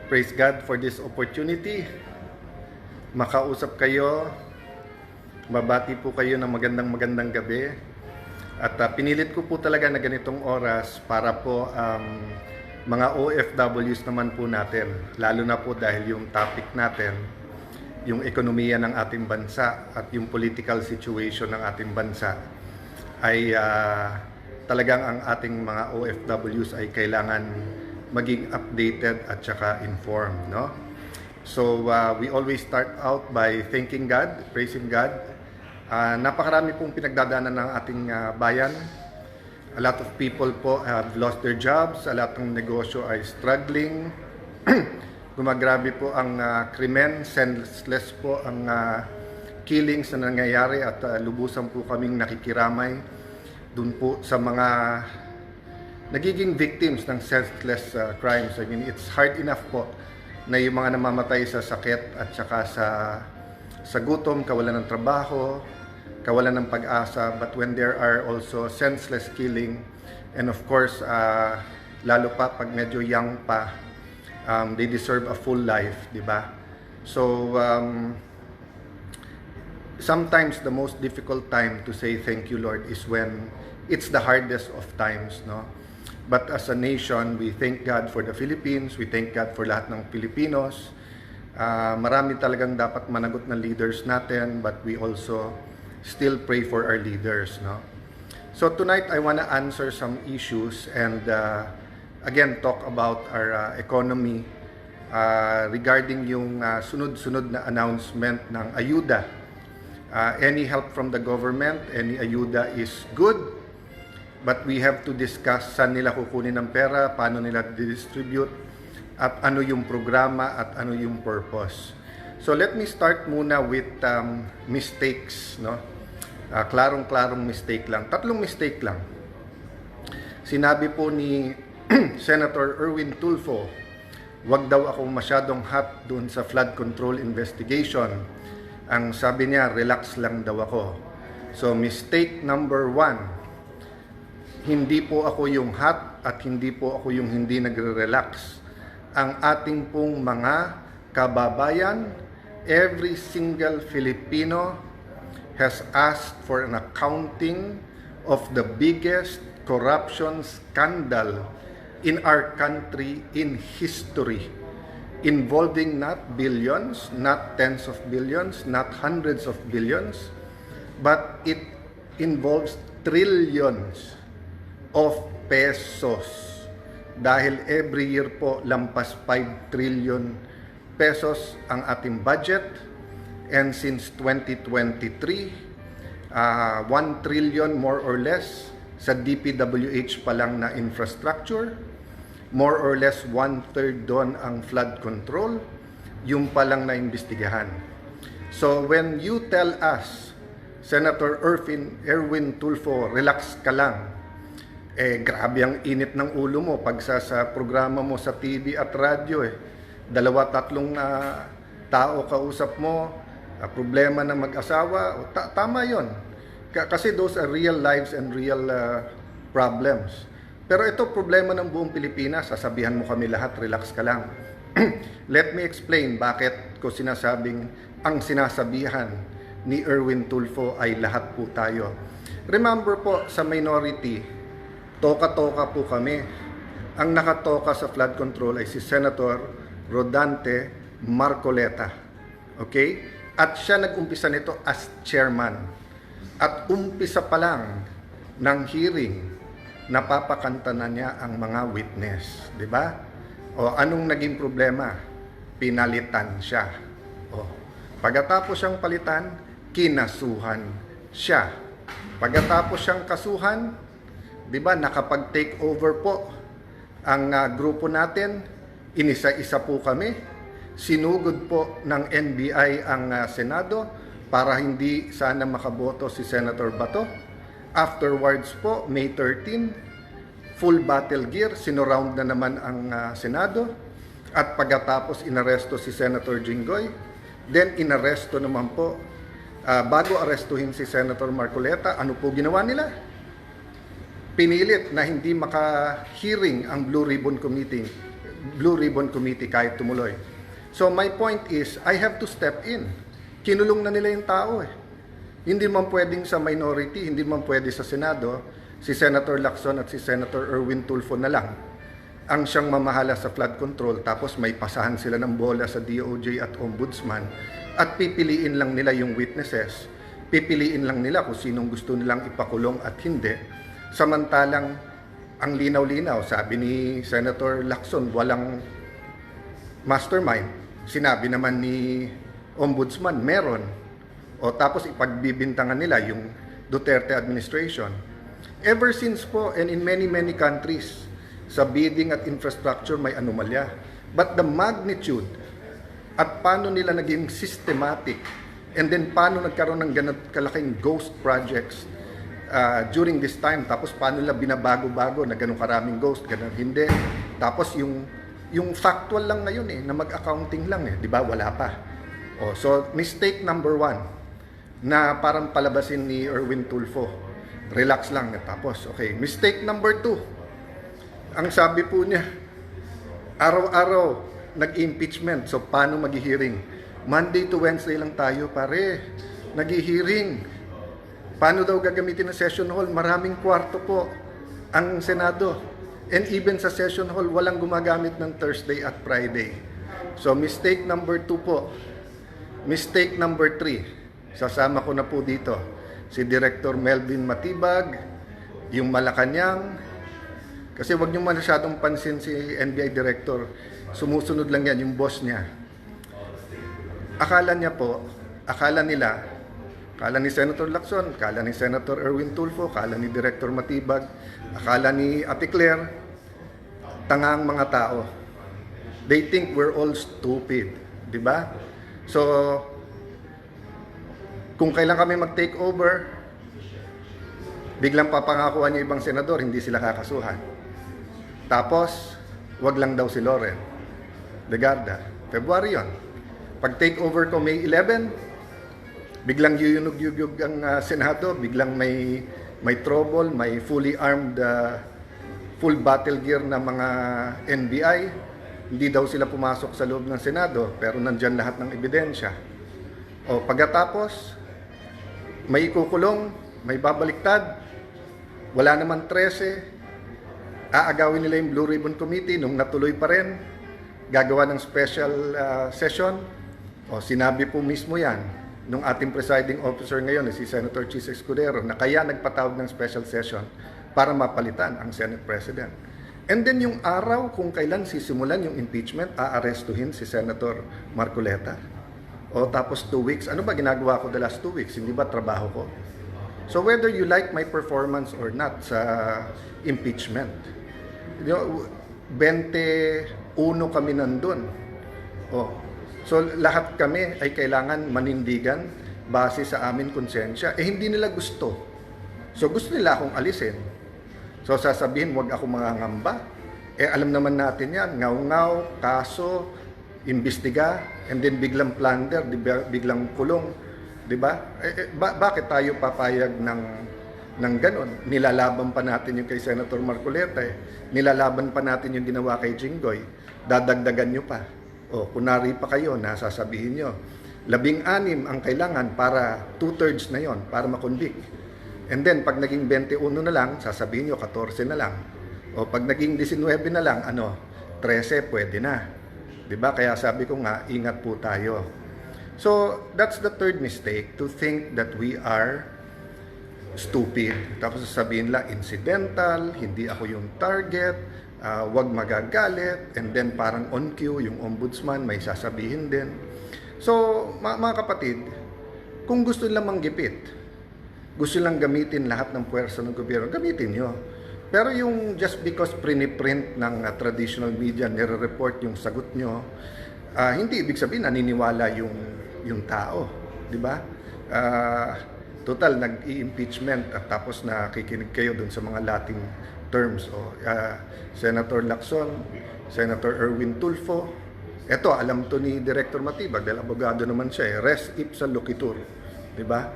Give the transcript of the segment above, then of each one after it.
Praise God for this opportunity. Makausap kayo, babati po kayo ng magandang gabi. At pinilit ko po talaga na ganitong oras para po mga OFWs naman po natin, lalo na po dahil yung topic natin, yung ekonomiya ng ating bansa at yung political situation ng ating bansa ay talagang ang ating mga OFWs ay kailangan maging updated at saka informed, no? So we always start out by thanking God, praising God. Napakarami pong pinagdadaanan ng ating bayan. A lot of people po have lost their jobs, a lot ng negosyo ay struggling. Gumagrabe po ang krimen, senseless po ang killings na nangyayari at lubusan po kaming nakikiramay dun po sa mga nagiging victims ng senseless crimes. I mean, it's hard enough po na yung mga namamatay sa sakit at saka sa gutom, kawalan ng trabaho, kawalan ng pag-asa, but when there are also senseless killing, and of course, lalo pa pag medyo young pa, they deserve a full life, di ba? So, sometimes the most difficult time to say thank you, Lord, is when it's the hardest of times, no? But as a nation, we thank God for the Philippines, we thank God for lahat ng Pilipinos. Marami talagang dapat managot na leaders natin, but we also still pray for our leaders, no? So tonight, I want to answer some issues and again, talk about our economy regarding yung sunod-sunod na announcement ng ayuda. Any help from the government, any ayuda is good. But we have to discuss saan nila kukunin ng pera, paano nila distribute, at ano yung programa at ano yung purpose. So let me start muna with mistakes, no? Klarong-klarong mistake lang. Tatlong mistake lang. Sinabi po ni Senator Erwin Tulfo, wag daw ako masyadong hot doon sa flood control investigation. Ang sabi niya, relax lang daw ako. So mistake number 1, hindi po ako yung hot at hindi po ako yung hindi nagre-relax. Ang ating pong mga kababayan, every single Filipino has asked for an accounting of the biggest corruption scandal in our country in history, involving not billions, not tens of billions, not hundreds of billions, but it involves trillions of pesos. Dahil every year po lampas 5 trillion pesos ang ating budget, and since 2023 1 trillion more or less sa DPWH pa lang na infrastructure, more or less 1/3 doon ang flood control, yung pa lang na imbestigahan. So when you tell us, Senator Erwin Tulfo, relax ka lang, grabe ang init ng ulo mo pag sa programa mo sa TV at radyo, 2-3 tao kausap mo, problema ng mag-asawa, tama yon. Kasi those are real lives and real problems. Pero ito problema ng buong Pilipinas, sasabihan mo kami lahat, relax ka lang. Let me explain bakit ko sinasabing ang sinasabihan ni Erwin Tulfo ay lahat po tayo. Remember po, sa minority, toka-toka po kami. Ang nakatoka sa flood control ay si Senator Rodante Marcoleta. Okay? At siya nag-umpisa nito as chairman. At umpisa pa lang ng hearing, napapakanta na niya ang mga witness. Di ba? O anong naging problema? Pinalitan siya. O, pagkatapos siyang palitan, kinasuhan siya. Pagkatapos siyang kasuhan, di ba, nakapag-take over po ang grupo natin, inisa-isa po kami, sinugod po ng NBI ang Senado para hindi sana makaboto si Senator Bato. Afterwards po, May 13, full battle gear, sinoround na naman ang Senado, at pagkatapos inaresto si Senator Jinggoy, then inaresto naman po, bago arestuhin si Senator Marcoleta, ano po ginawa nila? Pinilit na hindi maka-hearing ang Blue Ribbon Committee Blue Ribbon Committee kahit tumuloy. So my point is, I have to step in. Kinulong na nila yung tao eh. Hindi man pwedeng sa minority, hindi man pwede sa Senado, si Senator Lacson at si Senator Erwin Tulfo na lang ang siyang mamahala sa flood control, tapos may pasahan sila ng bola sa DOJ at Ombudsman at pipiliin lang nila yung witnesses, pipiliin lang nila kung sinong gusto nilang ipakulong at hindi. Samantalang ang linaw-linaw, sabi ni Senator Lacson, walang mastermind. Sinabi naman ni Ombudsman, meron. O tapos ipagbibintangan nila yung Duterte administration. Ever since po, and in many countries, sa bidding at infrastructure may anomalya. But the magnitude at paano nila naging systematic and then paano nagkaroon ng ganun kalaking ghost projects during this time, tapos paano nila binabago-bago na ganun karaming ghost, ganun hindi. Tapos yung factual lang ngayon na mag-accounting lang di ba? Wala pa. So mistake number 1 na parang palabasin ni Erwin Tulfo. Relax lang tapos. Okay, mistake number 2. Ang sabi po niya, araw-araw nag-impeachment. So, paano mag-hearing? Monday to Wednesday lang tayo, pare. Nag-hearing. Paano daw gagamitin ng session hall? Maraming kwarto po ang Senado. And even sa session hall, walang gumagamit ng Thursday at Friday. So, mistake number 2 po. Mistake number 3. Sasama ko na po dito. Si Director Melvin Matibag, yung Malacanang. Kasi wag niyo masyadong pansin si NBI Director. Sumusunod lang yan, yung boss niya. Akala ni Senator Lacson, akala ni Senator Erwin Tulfo, akala ni Director Matibag, akala ni Ate Claire, tangang mga tao. They think we're all stupid. Di ba? So, kung kailan kami mag-take over, biglang papangakuan yung ibang senador, hindi sila kakasuhan. Tapos, wag lang daw si Loren Legarda. February yon. Pag take over ko May 11, biglang yuyunog-yugog ang Senado, biglang may trouble, may fully armed, full battle gear na mga NBI. Hindi daw sila pumasok sa loob ng Senado, pero nandyan lahat ng ebidensya. O pagkatapos, may ikukulong, may babaliktad, wala naman 13, aagawin nila yung Blue Ribbon Committee nung natuloy pa rin, gagawa ng special session. Sinabi po mismo yan nung ating presiding officer ngayon, si Senator Chis Escudero, na kaya nagpatawag ng special session para mapalitan ang Senate President. And then yung araw kung kailan sisimulan yung impeachment, aarestuhin si Senator Marcoleta. Tapos 2 weeks, ano ba ginagawa ko the last 2 weeks? Hindi ba trabaho ko? So whether you like my performance or not sa impeachment, 21 kami nandun. So lahat kami ay kailangan manindigan base sa amin konsensya. Hindi nila gusto. So gusto nila akong alisin. So sasabihin, wag ako mangangamba. Alam naman natin yan, ngaw-ngaw, kaso, imbestiga, and then biglang plunder, biglang kulong. Diba? Bakit tayo papayag ng ganon? Nilalaban pa natin yung kay Senator Marcoleta. Nilalaban pa natin yung ginawa kay Jinggoy. Dadagdagan nyo pa. Kunari pa kayo, nasasabihin nyo. 16 ang kailangan para 2/3 na yon para makonvict. And then, pag naging 21 na lang, sasabihin nyo 14 na lang. Pag naging 19 na lang, 13 pwede na. Diba? Kaya sabi ko nga, ingat po tayo. So, that's the third mistake, to think that we are stupid. Tapos sasabihin lang, incidental, hindi ako yung target, wag magagalit, and then parang on cue, yung ombudsman may sasabihin din. So, mga kapatid, kung gusto nilang manggipit, gusto lang gamitin lahat ng puwersa ng gobyerno, gamitin nyo. Pero yung just because print ng traditional media, nire-report yung sagot nyo, hindi ibig sabihin naniniwala yung tao, di ba? Total, nag-i-impeachment at tapos nakikinig kayo dun sa mga Latin terms. Senator Lacson, Senator Erwin Tulfo, eto, alam to ni Director Matibag, dahil abogado naman siya, res ipsa loquitur, di ba?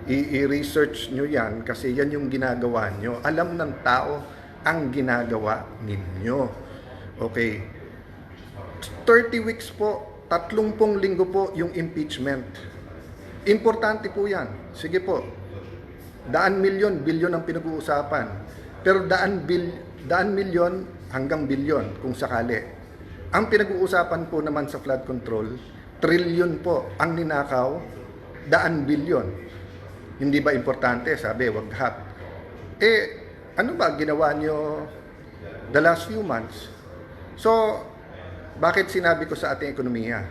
I-research nyo yan kasi yan yung ginagawa nyo. Alam ng tao ang ginagawa ninyo. Okay. 30 weeks po, 30 linggo po yung impeachment. Importante po yan. Sige po. Daan milyon, bilyon ang pinag-uusapan. Pero daan milyon hanggang bilyon kung sakali. Ang pinag-uusapan po naman sa flood control, trilyon po ang ninakaw, daan bilyon. Hindi ba importante? Sabi, wag half. Ano ba ginawa nyo the last few months? So, bakit sinabi ko sa ating ekonomiya?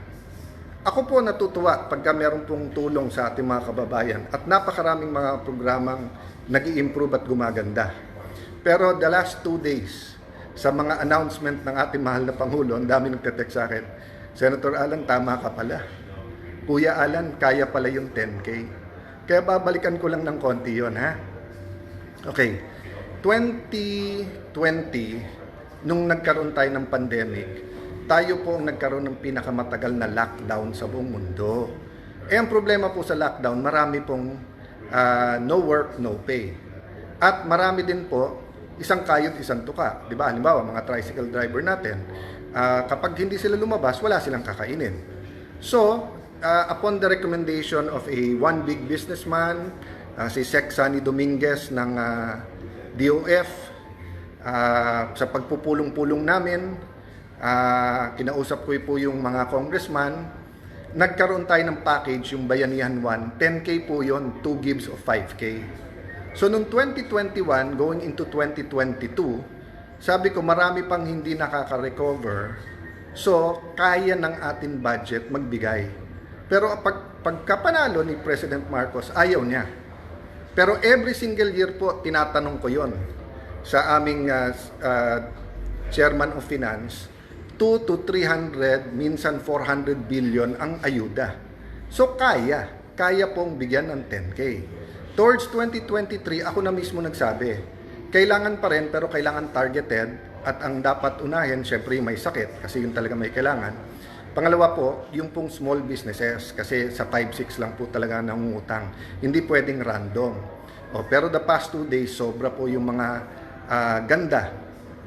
Ako po natutuwa pagka meron pong tulong sa ating mga kababayan at napakaraming mga programang nag-i-improve at gumaganda. Pero the last 2 days, sa mga announcement ng ating mahal na Pangulo, ang dami nagte-text sa akin, Senator Alan, tama ka pala. Kuya Alan, kaya pala yung 10K. Kaya babalikan ko lang ng konti yon, ha? Okay. 2020, nung nagkaroon tayo ng pandemic, tayo po ang nagkaroon ng pinakamatagal na lockdown sa buong mundo. Ang problema po sa lockdown, marami pong no work, no pay. At marami din po, isang kayod, isang tuka. Diba? Halimbawa, mga tricycle driver natin, kapag hindi sila lumabas, wala silang kakainin. So, upon the recommendation of one big businessman, si Sec Sunny Dominguez ng DOF, sa pagpupulong-pulong namin, kinausap ko po yung mga congressman, nagkaroon tayo ng package, yung Bayanihan 1, 10K po yon, 2 gives of 5K. So, noong 2021, going into 2022, sabi ko marami pang hindi nakaka-recover, so kaya ng ating budget magbigay. Pero pagkapanalo ni President Marcos, ayaw niya. Pero every single year po, tinatanong ko yon sa aming Chairman of Finance, 2 to 300, minsan 400 billion ang ayuda. So kaya pong bigyan ng 10K. Towards 2023, ako na mismo nagsabi, kailangan pa rin pero kailangan targeted at ang dapat unahin, syempre may sakit kasi yun talaga may kailangan. Pangalawa po, yung pong small businesses kasi sa 5-6 lang po talaga nangungutang. Hindi pwedeng random. Pero the past 2 days, sobra po yung mga ganda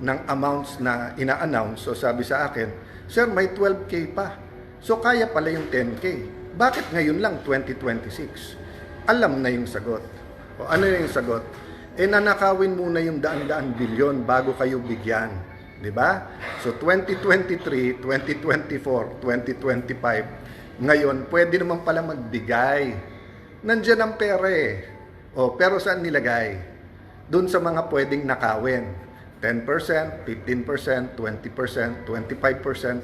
ng amounts na ina-announce. So sabi sa akin, Sir, may 12K pa. So kaya pala yung 10K. Bakit ngayon lang 2026? Alam na yung sagot. Ano yung sagot? Nanakawin muna yung daan-daan bilyon bago kayo bigyan. Diba? So 2023, 2024, 2025, ngayon pwede naman pala magbigay. Nandiyan ang pera eh. Pero saan nilagay? Doon sa mga pwedeng nakawin. 10%, 15%, 20%, 25%,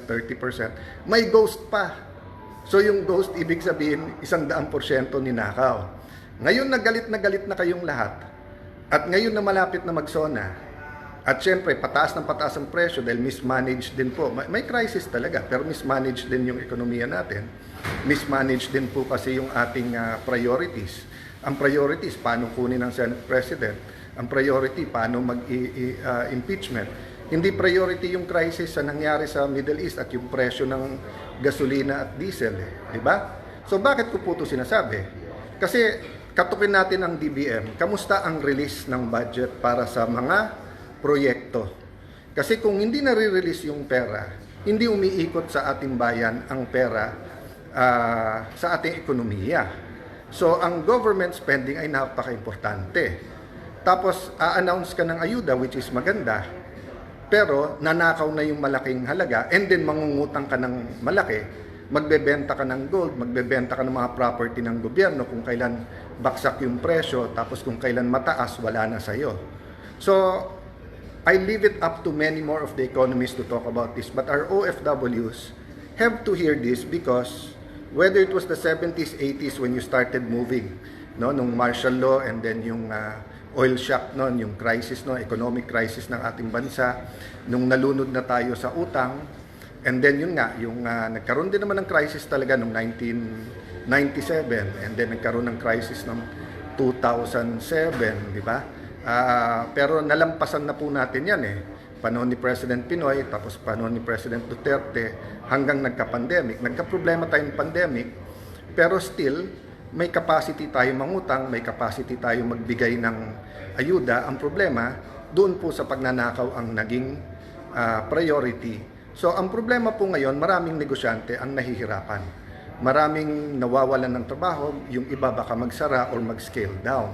30%. May ghost pa. So yung ghost, ibig sabihin, 100% ninakaw. Ngayon na galit na kayong lahat. At ngayon na malapit na magsona. At syempre, pataas ang presyo dahil mismanaged din po. May crisis talaga, pero mismanaged din yung ekonomiya natin. Mismanaged din po kasi yung ating priorities. Ang priorities, paano kunin ng Senate President? Ang priority, paano mag-impeachment? Hindi priority yung crisis na nangyari sa Middle East at yung presyo ng gasolina at diesel. Diba? So bakit ko po ito sinasabi? Kasi katukin natin ang DBM. Kamusta ang release ng budget para sa mga proyekto? Kasi kung hindi nare-release yung pera, hindi umiikot sa ating bayan ang pera sa ating ekonomiya. So ang government spending ay napaka-importante. Tapos a-announce ka ng ayuda, which is maganda, pero nanakaw na yung malaking halaga and then mangungutang ka ng malaki, magbebenta ka ng gold, magbebenta ka ng mga property ng gobyerno kung kailan baksak yung presyo, tapos kung kailan mataas, wala na sa'yo. So, I leave it up to many more of the economists to talk about this, but our OFWs have to hear this because whether it was the 70s, 80s when you started moving, no, nung martial law and then yung oil shock noon, yung crisis no, economic crisis ng ating bansa, nung nalunod na tayo sa utang, and then yun nga, yung nagkaroon din naman ng crisis talaga nung 1997, and then nagkaroon ng crisis ng 2007, di ba? Pero nalampasan na po natin yan eh. Panahon ni President Pinoy, tapos panahon ni President Duterte, hanggang nagka-pandemic. Nagka-problema tayong pandemic, pero still, may capacity tayo mangutang, may capacity tayo magbigay ng ayuda. Ang problema, doon po sa pagnanakaw ang naging priority. So ang problema po ngayon, maraming negosyante ang nahihirapan. Maraming nawawalan ng trabaho, yung iba baka magsara or mag-scale down.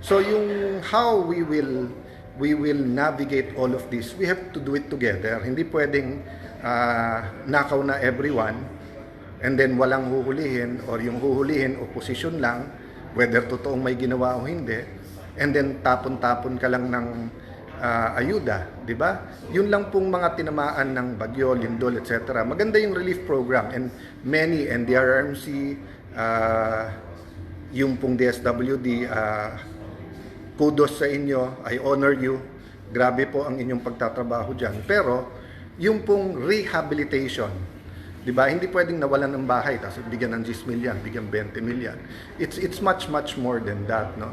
So yung how we will navigate all of this, we have to do it together. Hindi pwedeng nakaw na everyone and then walang huhulihin, or yung huhulihin opposition lang, whether totoong may ginawa o hindi, and then tapon-tapon ka lang ng ayuda, di ba? Yun lang pong mga tinamaan ng bagyo, lindol, etc. Maganda yung relief program, and many, NDRRMC, yung pong DSWD, kudos sa inyo, I honor you. Grabe po ang inyong pagtatrabaho dyan. Pero, yung pong rehabilitation, di ba? Hindi pwedeng nawalan ng bahay, tapos bigyan ng 10 million, bigyan 20 million. It's much more than that, no?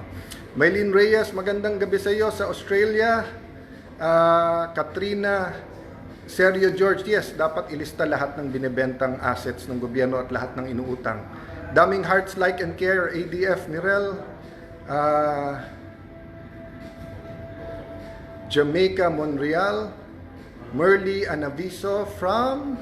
Maylene Reyes, magandang gabi sa iyo sa Australia. Katrina, Sergio George, yes, dapat ilista lahat ng binibentang assets ng gobyerno at lahat ng inuutang. Daming Hearts Like and Care, ADF, Mirel, Jamaica, Montreal, Merly Anaviso from,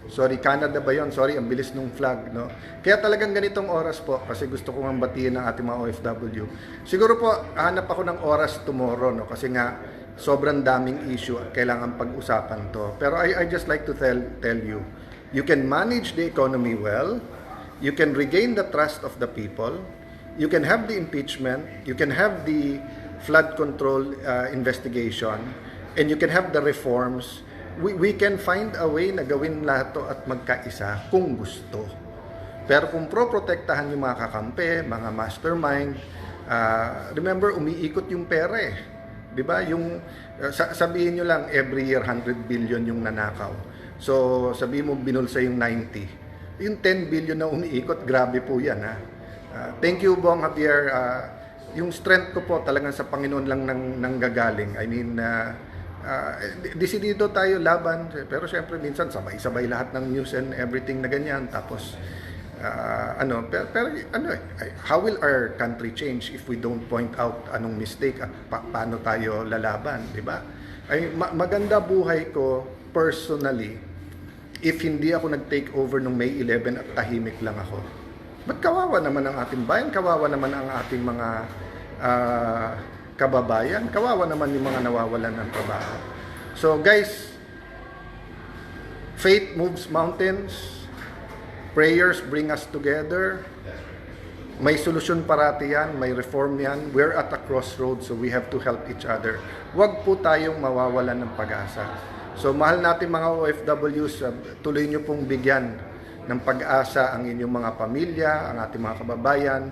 sorry, Canada ba yun? Sorry, ang bilis nung flag, no? Kaya talagang ganitong oras po, kasi gusto kong batiin ng ating mga OFW. Siguro po, hanap ako ng oras tomorrow, no? Kasi nga, sobrang daming issue at kailangan pag-usapan to. Pero I just like to tell you, you can manage the economy well, you can regain the trust of the people, you can have the impeachment, you can have the flood control investigation, and you can have the reforms. We can find a way na gawin lahat to at magkaisa kung gusto. Pero kung pro-protektahan yung mga kakampi, mga mastermind, remember, umiikot yung pera eh. Di ba? Yung, sabihin nyo lang, every year 100 billion yung nanakaw. So, sabihin mo binulsa yung 90. Yung 10 billion na umiikot, grabe po yan. Ha? Thank you, Bong Javier. Yung strength ko po talagang sa Panginoon lang nang gagaling. I mean, desidido tayo laban, pero syempre minsan sabay-sabay lahat ng news and everything na ganyan. Tapos, how will our country change if we don't point out anong mistake at paano tayo lalaban, di ba? Ay, maganda buhay ko personally if hindi ako nag-take over nung May 11 at tahimik lang ako. Ba't kawawa naman ang ating bayan? Kawawa naman ang ating mga kababayan? Kawawa naman yung mga nawawalan ng trabaho. So guys, faith moves mountains. Prayers bring us together. May solusyon parati yan, may reform yan. We're at a crossroads, so we have to help each other. Huwag po tayong mawawalan ng pag-asa. So mahal natin mga OFWs, tuloy nyo pong bigyan ng pag-asa ang inyong mga pamilya, ang ating mga kababayan.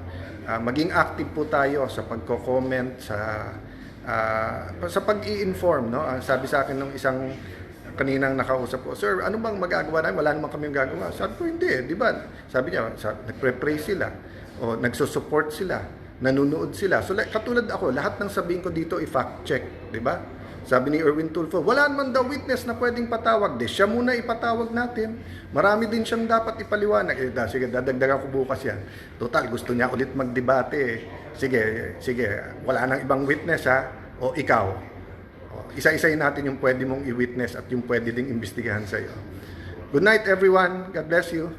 Maging active po tayo sa pagko-comment, sa pag-i-inform. No? Sabi sa akin ng isang kaninang nakausap ko, "Sir, ano bang magagawa namin? Wala naman kami magagawa." Sabi ko, hindi, di ba? Sabi niya, nagpre-pray sila, o nagsusupport sila, nanunood sila. So, katulad ako, lahat ng sabihin ko dito, i-fact check, di ba? Sabi ni Erwin Tulfo, wala naman daw witness na pwedeng patawag. Siya muna ipatawag natin. Marami din siyang dapat ipaliwanag. Sige, dadagdagan ko bukas yan. Total, gusto niya ulit magdebate. Sige, wala nang ibang witness ha. O ikaw. Isa-isayin natin yung pwede mong i-witness at yung pwede ding imbestigahan sa iyo. Good night everyone. God bless you.